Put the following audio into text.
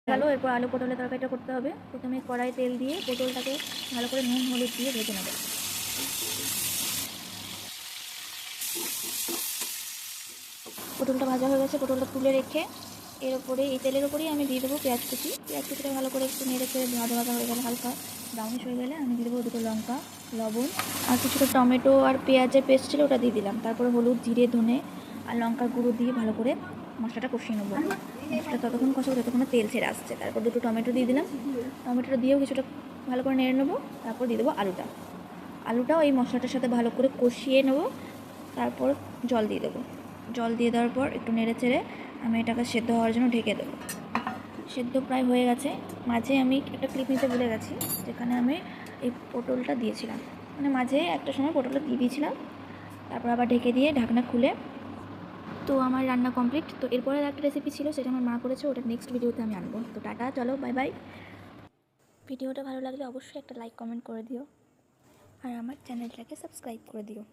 গেল। এরপর আলু পটলের তরকারিটা করতে হবে। প্রথমে কড়াই তেল দিয়ে পটলটাকে ভালো করে নুন হলুদ দিয়ে ভেজে নেব। পটলটা ভাজা হয়ে গেছে, পটলটা তুলে রেখে এর ওপরে এই তেলের ওপরেই আমি দিয়ে দেবো পেঁয়াজ কুচি। পেঁয়াজ কুচিটা ভালো করে একটু নেড়ে চেড়ে ভাজা ভাজা হয়ে গেলে, হালকা ব্রাউনিশ হয়ে গেলে আমি দিয়ে দেবো দুটো লঙ্কা, লবণ আর কিছুটা টমেটো আর পেঁয়াজের পেস্ট ছিল ওটা দিয়ে দিলাম। তারপরে হলুদ, জিরে, ধনে আর লঙ্কার গুঁড়ো দিয়ে ভালো করে মশলাটা কষিয়ে নেবো। মশলা ততক্ষণ কষাবো যতক্ষণ তেল ছেড়ে আসছে। তারপর দুটো টমেটো দিয়ে দিলাম। টমেটোটা দিয়েও কিছুটা ভালো করে নেড়ে নেবো। তারপর দিয়ে দেবো আলুটাও এই মশলাটার সাথে ভালো করে কষিয়ে নেবো। তারপর জল দিয়ে দেবো। জল দিয়ে দেওয়ার পর একটু নেড়ে চেড়ে আমি এটাকে সেদ্ধ হওয়ার জন্য ঢেকে দেবো। সেদ্ধ প্রায় হয়ে গেছে। মাঝে আমি একটা ক্লিপ নিতে ভুলে গেছি, যেখানে আমি এই পটলটা দিয়েছিলাম, মানে মাঝে একটা সময় পটলটা দিয়ে দিয়েছিলাম। তারপর আবার ঢেকে দিয়ে ঢাকনা খুলে, তো আমার রান্না কমপ্লিট। তো এরপরে একটা রেসিপি ছিল, সেটা আমার মা করেছে, ওটা নেক্সট ভিডিওতে আমি আনবো। তো টাটা, চলো বাই বাই। ভিডিওটা ভালো লাগলে অবশ্যই একটা লাইক কমেন্ট করে দিও আর আমার চ্যানেলটাকে সাবস্ক্রাইব করে দিও।